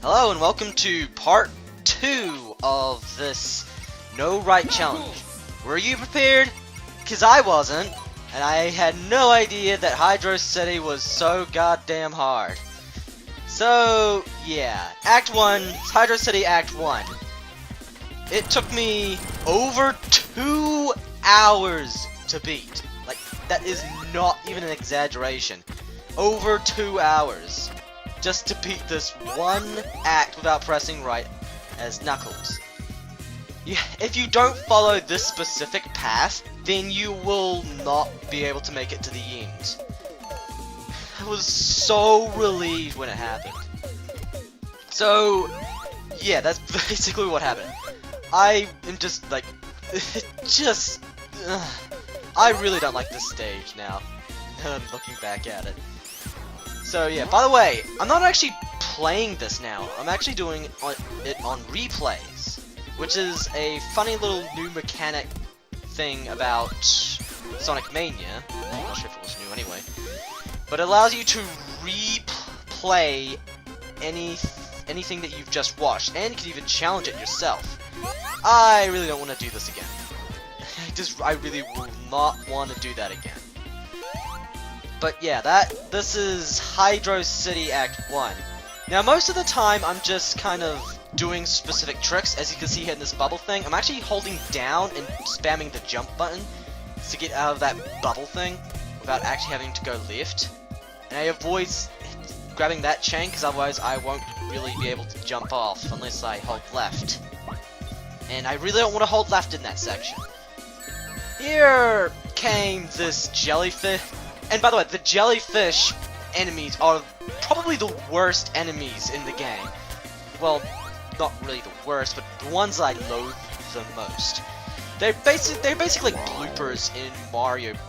Hello and welcome to part 2 of this No Right Challenge. Were you prepared? Because I wasn't, and I had no idea that Hydrocity was so goddamn hard. So, yeah, Act 1, Hydrocity Act 1. It took me over 2 hours to beat. Like, that is not even an exaggeration. Over 2 hours. Just to beat this one act without pressing right as Knuckles. If you don't follow this specific path, then you will not be able to make it to the end. I was so relieved when it happened. So, yeah, that's basically what happened. I am just like, I really don't like this stage now. I'm looking back at it. So yeah, by the way, I'm not actually playing this now. I'm actually doing it on replays, which is a funny little new mechanic thing about Sonic Mania. I'm not sure if it was new anyway. But it allows you to replay anything that you've just watched, and you can even challenge it yourself. I really don't want to do this again. I really will not want to do that again. But yeah, this is Hydrocity Act 1. Now most of the time I'm just kind of doing specific tricks. As you can see here in this bubble thing, I'm actually holding down and spamming the jump button to get out of that bubble thing without actually having to go left. And I avoid grabbing that chain because otherwise I won't really be able to jump off unless I hold left. And I really don't want to hold left in that section. Here came this jellyfish. And by the way, the jellyfish enemies are probably the worst enemies in the game. Well, not really the worst, but the ones I loathe the most. They're basically like bloopers in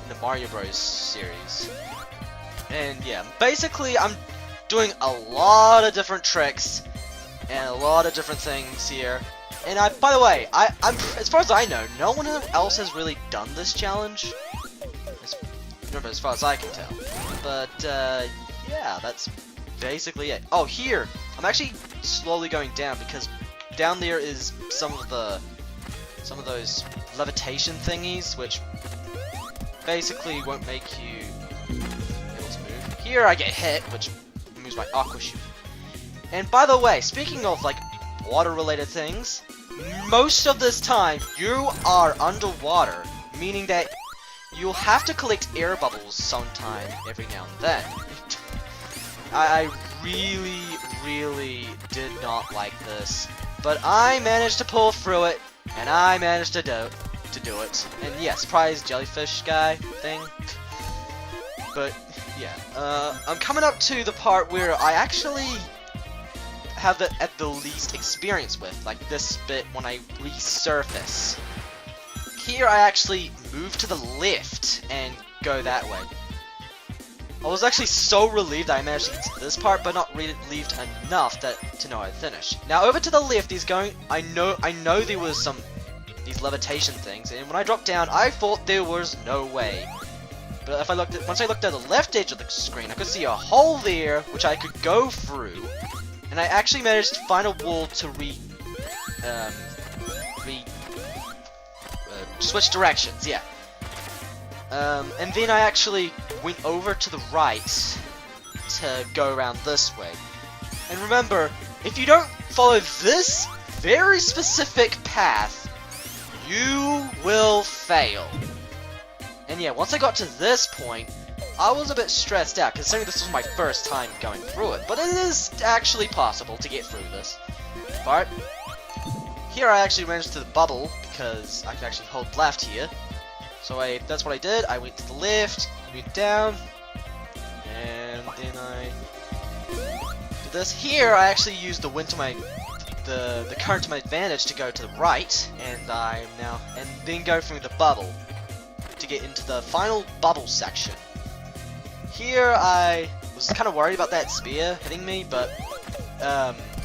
the Mario Bros series. And yeah, basically I'm doing a lot of different tricks and a lot of different things here. And by the way, I'm as far as I know, no one else has really done this challenge. Remember, as far as I can tell. But yeah, that's basically it. Oh, here I'm actually slowly going down because down there is some of those levitation thingies, which basically won't make you able to move. Here I get hit, which removes my aqua shoot. And by the way, speaking of like water-related things, most of this time you are underwater, meaning that you'll have to collect air bubbles sometime every now and then. I really did not like this, but I managed to pull through it, and I managed to do it. And yeah, surprise jellyfish guy thing. But yeah, I'm coming up to the part where I actually have at the least experience with, like this bit when I resurface. Here I actually move to the left and go that way. I was actually so relieved that I managed to get to this part, but not relieved enough to know I finished. Now over to the left, I know there was these levitation things, and when I dropped down, I thought there was no way. But if once I looked at the left edge of the screen, I could see a hole there which I could go through, and I actually managed to find a wall to switch directions, yeah. And then I actually went over to the right to go around this way. And remember, if you don't follow this very specific path, you will fail. And yeah, once I got to this point, I was a bit stressed out, considering this was my first time going through it. But it is actually possible to get through this part. Here I actually ran into the bubble, because I can actually hold left here. So that's what I did. I went to the left, went down, and then I did this. Here I actually used the wind to the current to my advantage to go to the right, and then go through the bubble to get into the final bubble section. Here I was kind of worried about that spear hitting me, but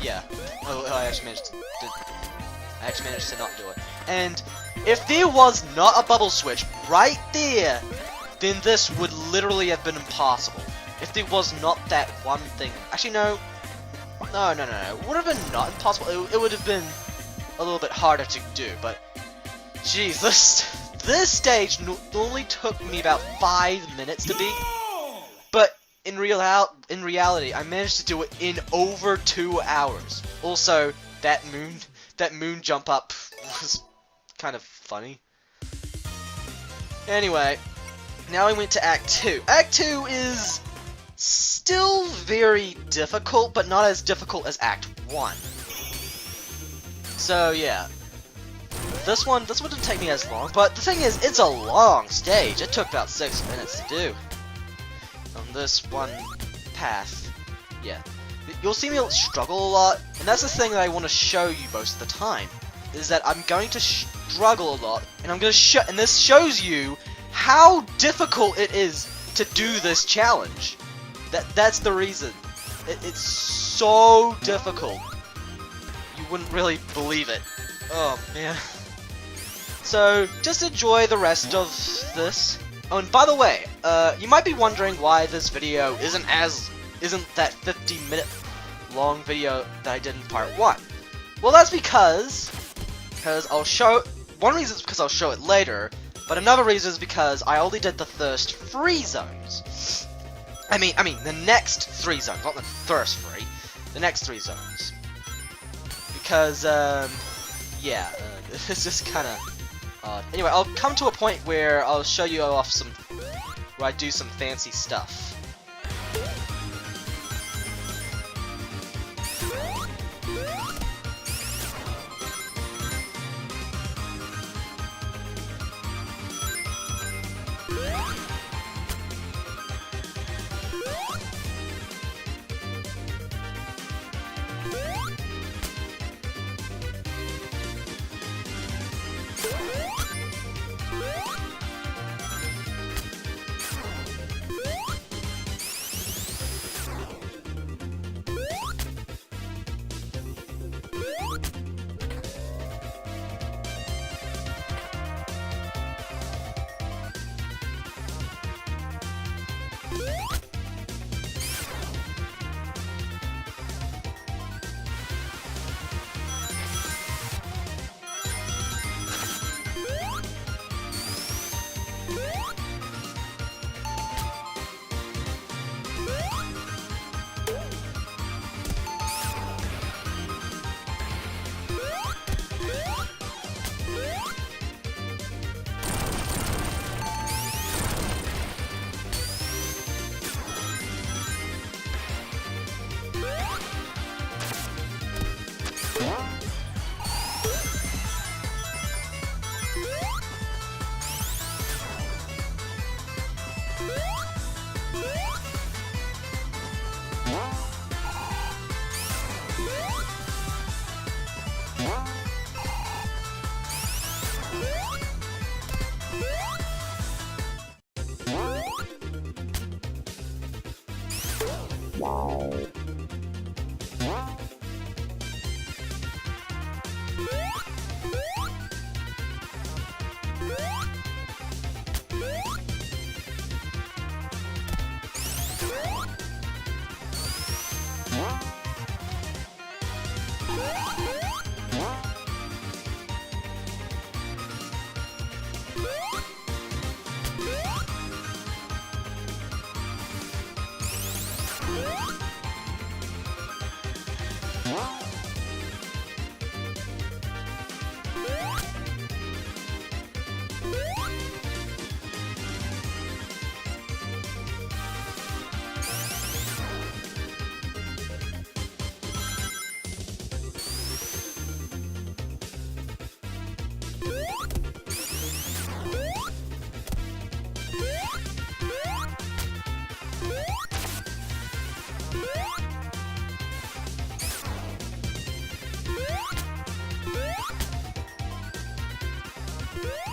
yeah, I actually managed to not do it. And if there was not a bubble switch right there, then this would literally have been impossible. If there was not that one thing. Actually, no. No, no, no, no. It would have been not impossible. It would have been a little bit harder to do, but jeez, this stage normally took me about 5 minutes to beat, but in reality, I managed to do it in over 2 hours. Also, that moon jump up was kind of funny. Anyway, now we went to Act 2. Act 2 is still very difficult, but not as difficult as Act 1. So yeah, this one didn't take me as long, but the thing is, it's a long stage. It took about 6 minutes to do. On this one path, yeah. You'll see me struggle a lot, and that's the thing that I want to show you most of the time, is that I'm going to struggle a lot, and I'm going to and this shows you how difficult it is to do this challenge. That's the reason. It's so difficult. You wouldn't really believe it. Oh man. So just enjoy the rest of this. Oh, and by the way, you might be wondering why this video isn't that 50-minute long video that I did in part 1. Well, that's because I'll show. One reason is because I'll show it later, but another reason is because I only did the first 3 zones. I mean the next 3 zones, not the first 3. The next 3 zones. Because yeah, it's just kind of odd. Anyway, I'll come to a point where I'll show you off where I do some fancy stuff.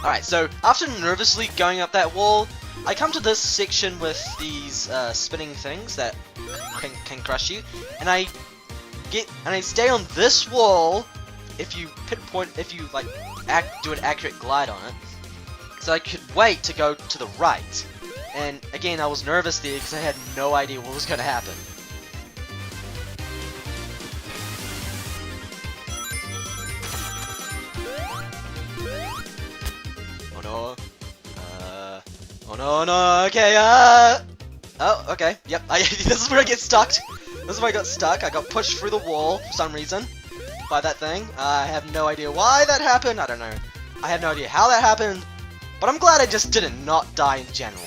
Alright, so after nervously going up that wall, I come to this section with these spinning things that can crush you, and I stay on this wall if you do an accurate glide on it. So I could wait to go to the right. And again, I was nervous there because I had no idea what was going to happen. Oh no, no, okay, oh, okay, yep, this is where I get stuck. This is where I got stuck. I got pushed through the wall for some reason by that thing. I have no idea why that happened. I don't know. I have no idea how that happened. But I'm glad I just didn't not die in general.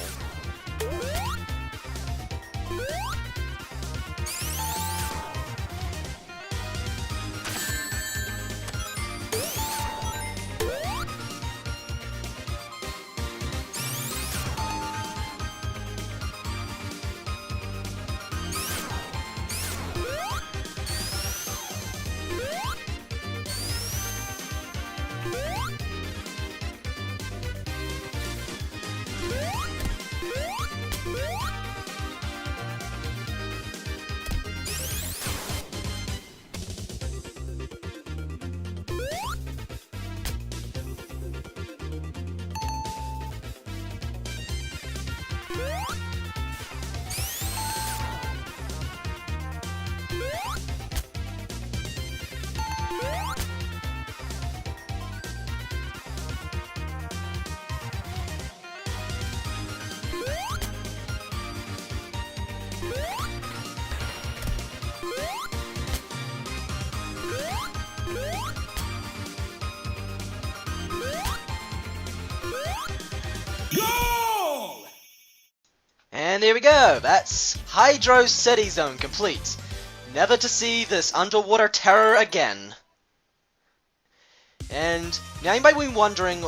And there we go, that's Hydrocity Zone complete. Never to see this underwater terror again. And now you might be wondering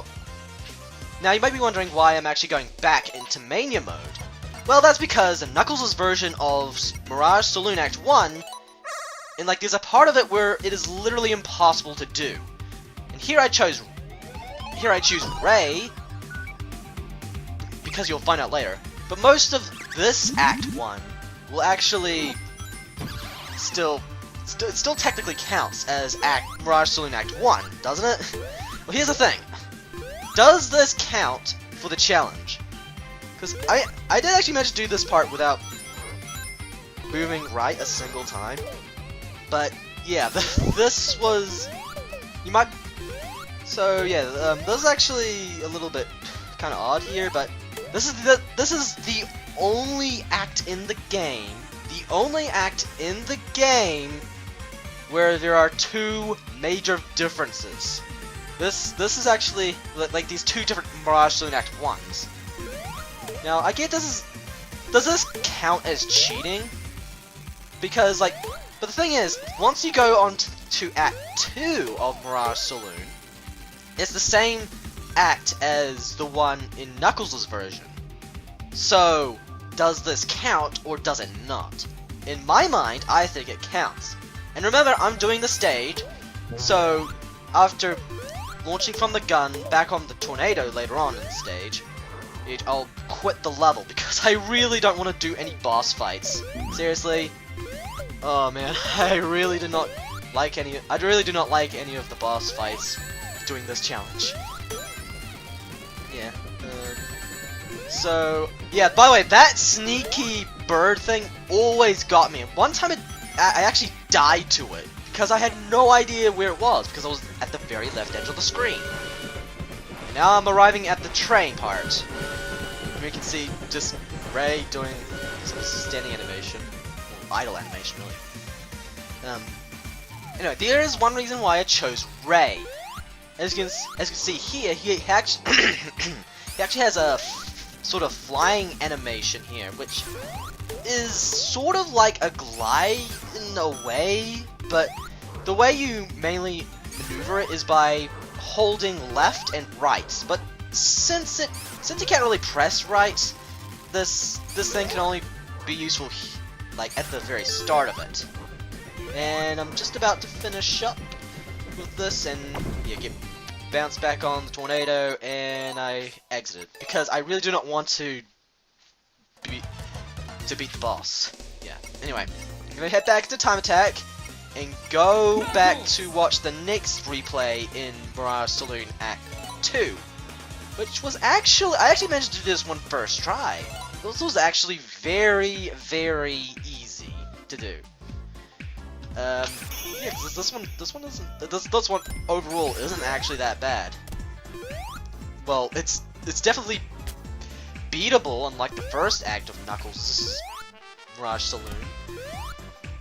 why I'm actually going back into Mania mode. Well, that's because Knuckles' version of Mirage Saloon Act 1, and like there's a part of it where it is literally impossible to do. And here I choose Ray, because you'll find out later. But most of this Act 1 will actually still technically counts as Mirage Saloon Act 1, doesn't it? Well, here's the thing. Does this count for the challenge? Because I did actually manage to do this part without moving right a single time. But yeah, this was... You might... So yeah, this is actually a little bit kind of odd here, but this is the only act in the game, where there are two major differences. This is actually like these two different Mirage Saloon Act 1s. Now I get does this count as cheating? Because like, but the thing is, once you go on to Act 2 of Mirage Saloon, it's the same act as the one in Knuckles' version. So, does this count or does it not? In my mind, I think it counts. And remember, I'm doing the stage, so after launching from the gun back on the tornado later on in the stage, I'll quit the level because I really don't want to do any boss fights. Seriously. Oh man, I really do not like any of the boss fights doing this challenge. Yeah. So, yeah, by the way, that sneaky bird thing always got me. One time I actually died to it, because I had no idea where it was, because I was at the very left edge of the screen. And now I'm arriving at the train part. And we can see just Ray doing some standing animation, or idle animation, really. Anyway, there is one reason why I chose Ray. As you can see here, he actually he actually has a sort of flying animation here, which is sort of like a glide in a way, but the way you mainly maneuver it is by holding left and right. But since you can't really press right, this thing can only be useful like at the very start of it. And I'm just about to finish up with this and yeah, get bounced back on the tornado, and I exited because I really do not want to beat the boss. Yeah. Anyway, I'm gonna head back to Time Attack and go back to watch the next replay in Mirage Saloon Act 2, which was I actually managed to do this one first try. This was actually very, very easy to do. Yeah, cause this one overall isn't actually that bad. Well, it's definitely beatable, unlike the first act of Knuckles' Mirage Saloon.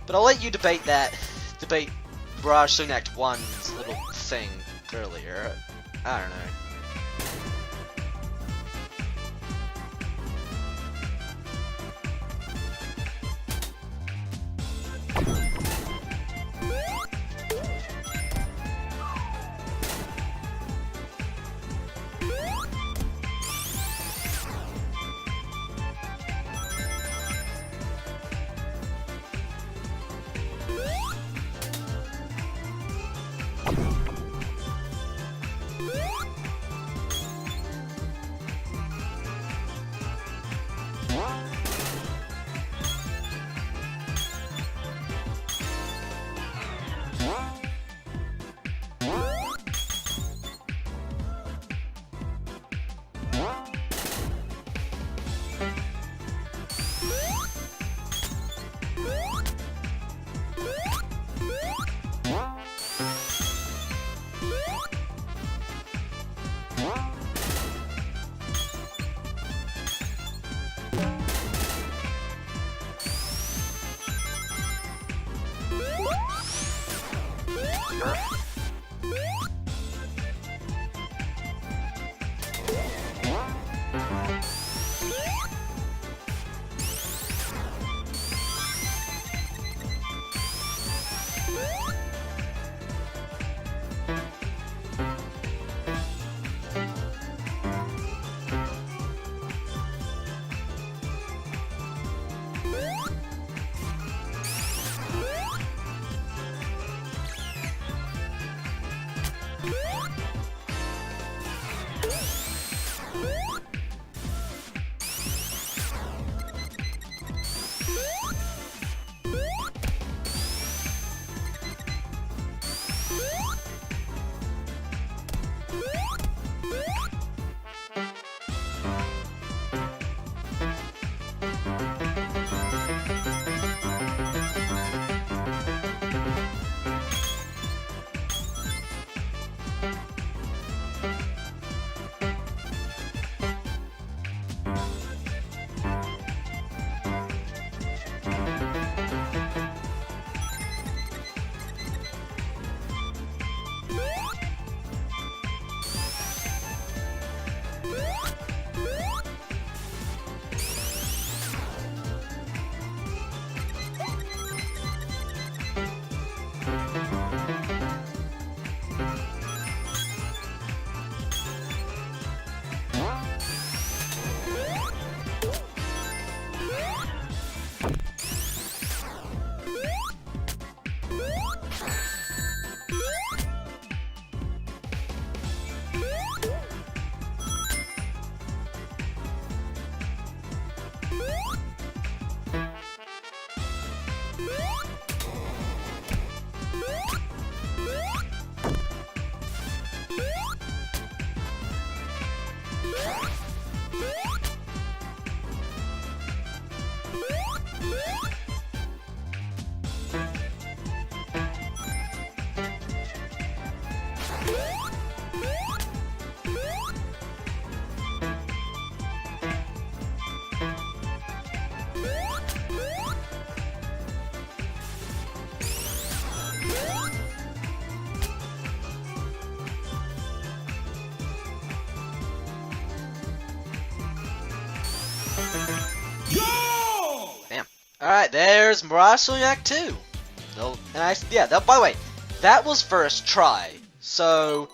But I'll let you debate Mirage Saloon Act 1's little thing earlier. I don't know. Bam. Alright, there's Mirage Saloon Act 2. No, and by the way, that was first try, so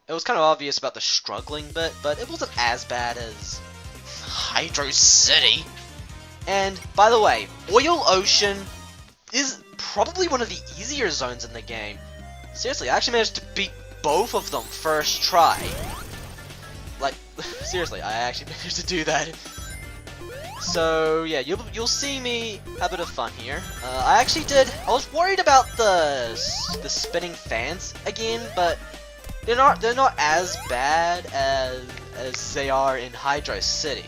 it was kind of obvious about the struggling bit, but it wasn't as bad as Hydrocity. And, by the way, Oil Ocean is probably one of the easier zones in the game. Seriously, I actually managed to beat both of them first try. Like, seriously, I actually managed to do that. So, yeah, you'll see me have a bit of fun here. I was worried about the spinning fans again, but they're not as bad as they are in Hydrocity.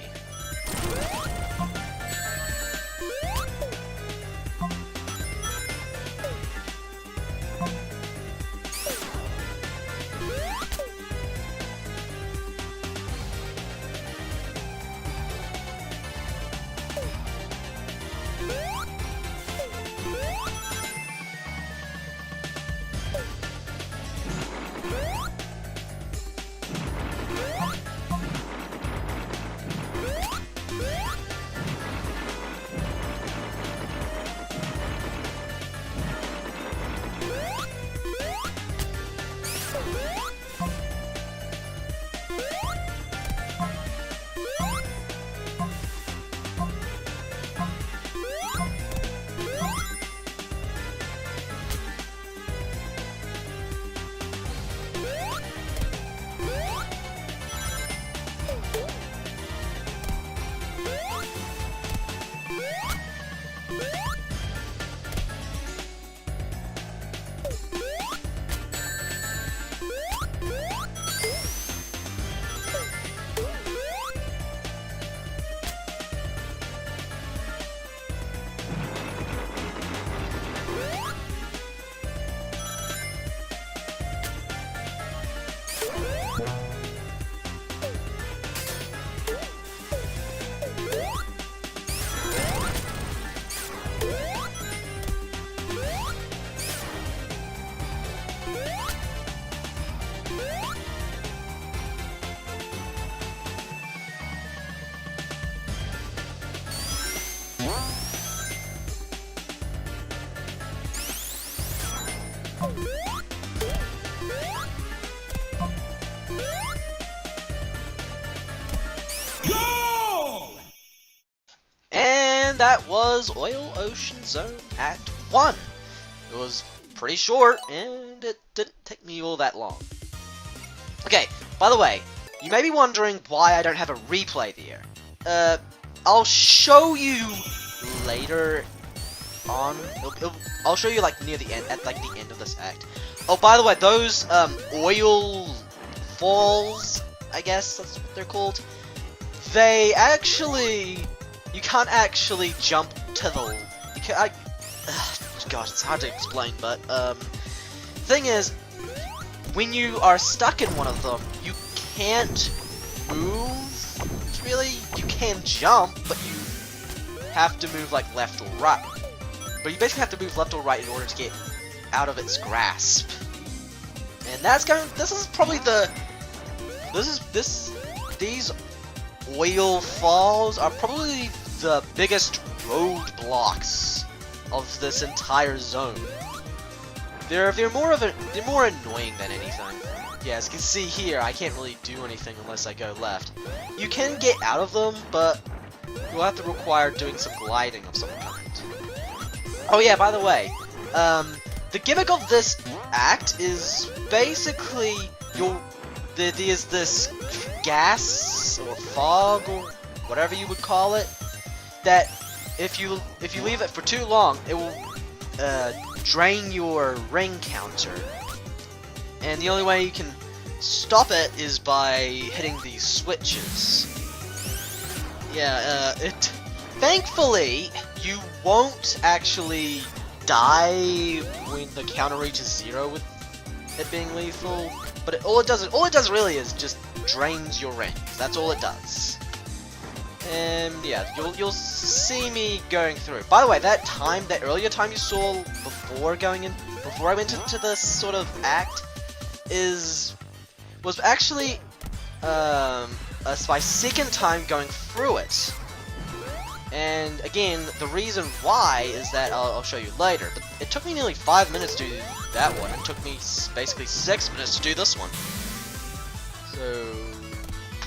And that was Oil Ocean Zone Act 1. It was pretty short, and it didn't take me all that long. Okay, by the way, you may be wondering why I don't have a replay there. I'll show you later on. I'll show you like near the end, at like the end of this act. Oh, by the way, those oil falls, I guess that's what they're called. They actually, you can't actually jump to the. God, it's hard to explain, but thing is, when you are stuck in one of them, you can't move. Really, you can jump, but you have to move like left or right. But you basically have to move left or right in order to get out of its grasp. And that's going. This is probably the. These oil falls are probably the biggest roadblocks of this entire zone. They're more annoying than anything. Yeah, as you can see here, I can't really do anything unless I go left. You can get out of them, but you'll have to require doing some gliding of some kind. Oh yeah, by the way, the gimmick of this act is basically there's this gas or fog or whatever you would call it that if you leave it for too long, it will drain your ring counter. And the only way you can stop it is by hitting these switches. Yeah, thankfully, you won't actually die when the counter reaches 0 with it being lethal. But all it does really is just drains your rings. That's all it does. And yeah, you'll see me going through. By the way, that earlier time you saw before I went into this sort of act, was actually my second time going through it. And again, the reason why is that I'll show you later. But it took me nearly 5 minutes to do that one. It took me basically 6 minutes to do this one. So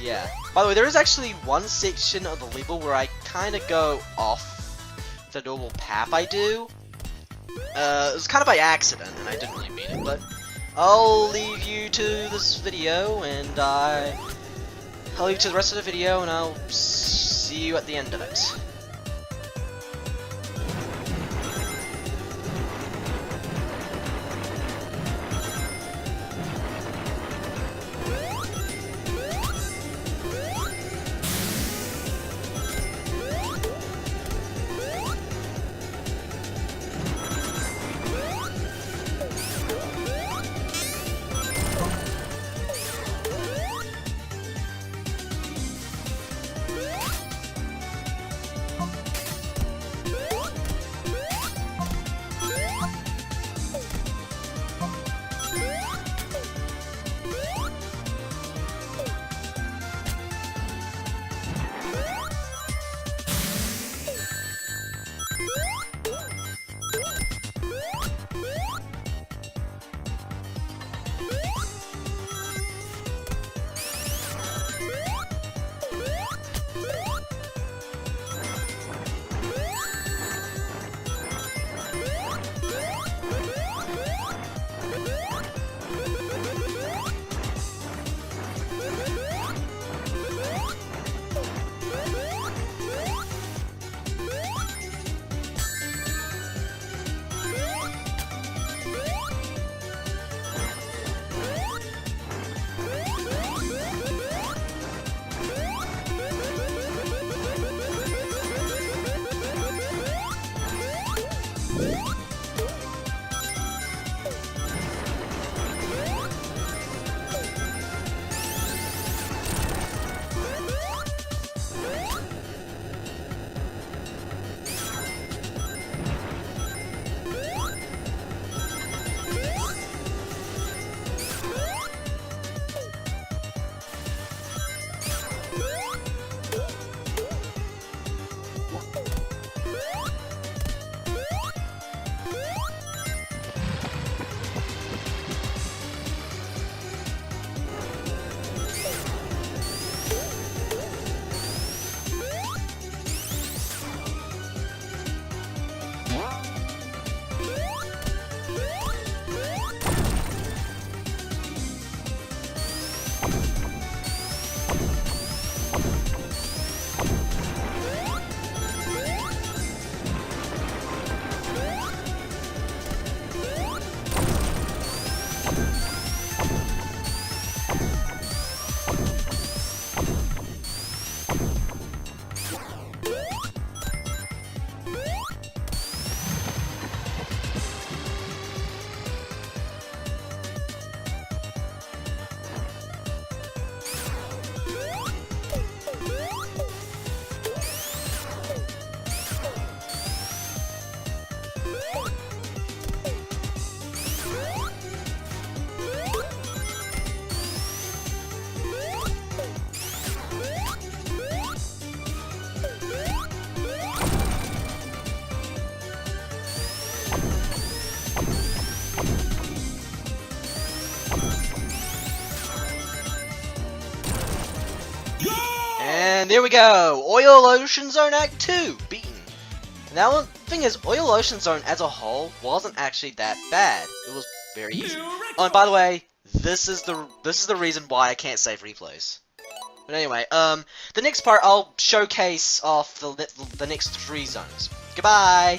yeah. By the way, there is actually one section of the level where I kind of go off the normal path I do. It was kind of by accident, and I didn't really mean it, but I'll leave you to this video, and I'll leave you to the rest of the video, and I'll see you at the end of it. And there we go! Oil Ocean Zone Act 2! Beaten. Now, the thing is, Oil Ocean Zone as a whole wasn't actually that bad. It was very easy. Oh, and by the way, this is the reason why I can't save replays. But anyway, the next part I'll showcase off the next 3 zones. Goodbye!